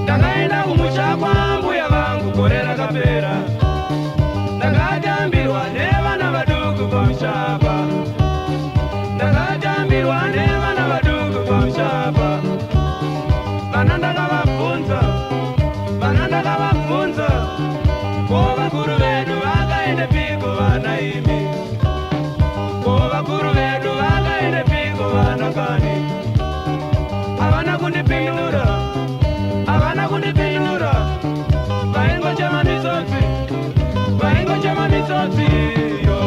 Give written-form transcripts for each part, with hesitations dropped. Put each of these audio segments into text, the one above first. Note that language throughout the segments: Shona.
Ndakaenda kumusha kwa mbuya vangu gore rakapera. Ndakatambirwa nevana vaduku pamushapa. Ndakatambirwa nevana vaduku pamushapa. Vana ndakavabvunza ko vakuru vedu vakaende piko vana imi. Ko vakuru vedu vakaende piko vana kani. Havana kundipindura. Vaingochema mitsotsi yo.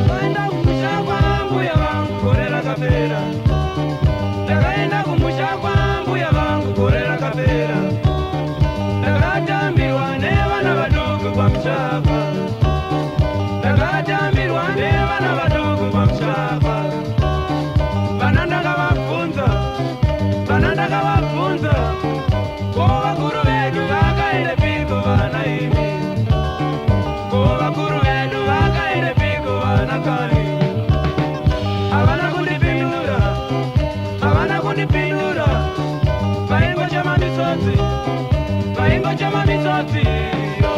Vaenda kumusha kwa mbuya vangu gore rakapera. Ndakaenda kumusha kwa mbuya vangu gore rakapera. Ndakatambirwa nevana vaduku pamushapa. Ndakatambirwa nevana vaduku pamushapa. Vana ndakavabvunza ko vakuru vedu vakaende piko vana imi. Ko vakuru vedu vakaende piko vana kani. Havana kundipindura. Vaingochema mitsotsi yo.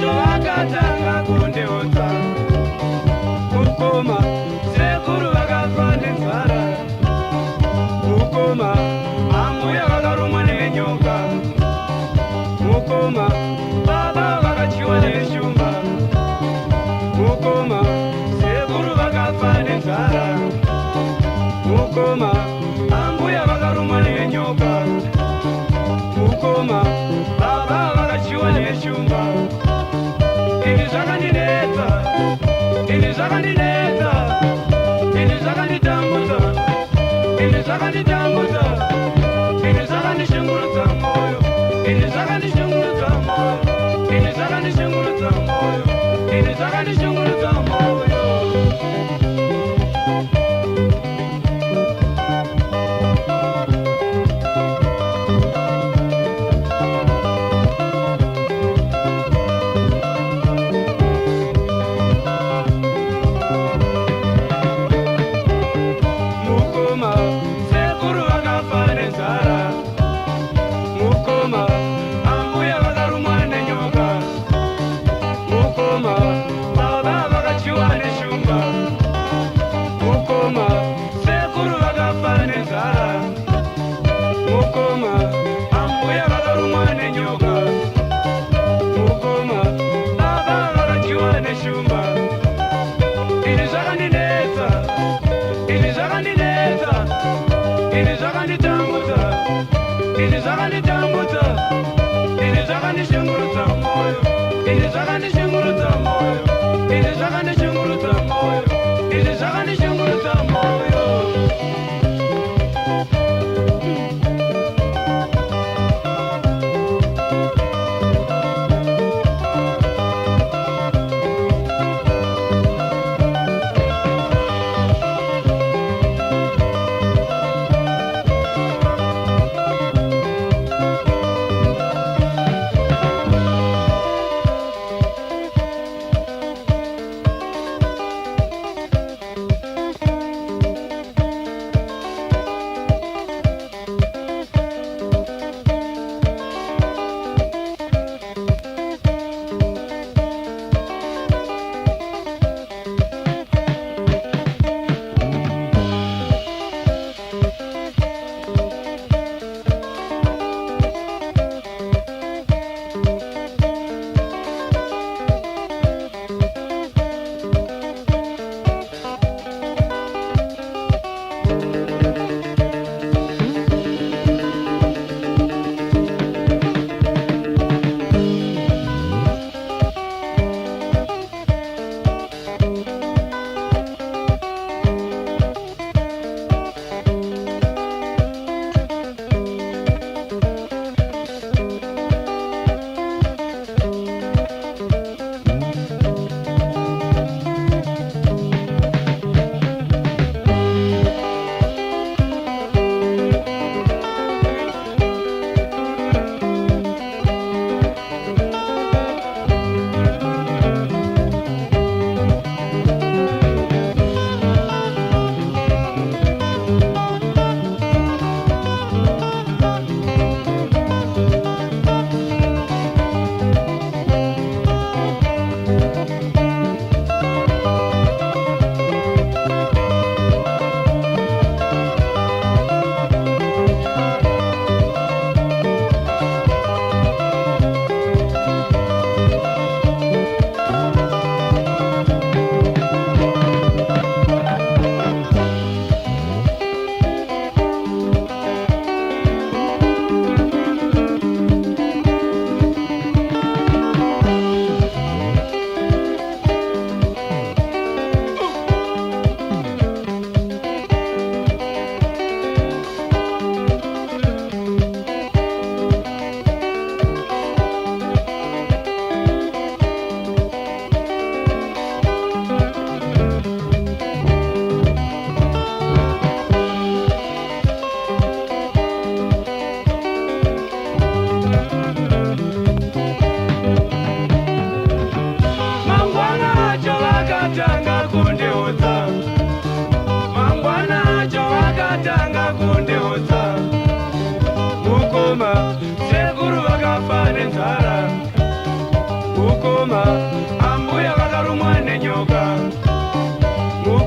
Vakatanga kundiudza kukoma sekuru vakafa nenzara. Kukoma ambuya vakarumwa nenyoka. Kukoma baba vakachiwa neshumba. Kukoma sekuru vakafa nenzara. Kukoma ambuya vakarumwa nenyoka. Kukoma baba vakachiwa neshumba. Ini zvakanditambudza. Ini zvakandishungurudza moyo. Ini zvakandishungurudza moyo. Ini zvakandishungurudza moyo. Ini zvakandishungurudza moyo.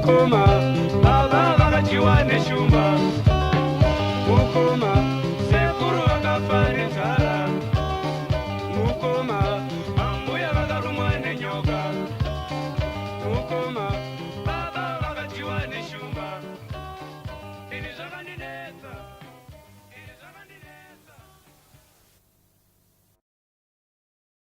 mukoma baba vakachiwa neshumba mukoma sekuru vakafa nenzara mukoma ambuya vakarumwa nenyoka mukoma baba vakachiwa neshumba ini zvakandine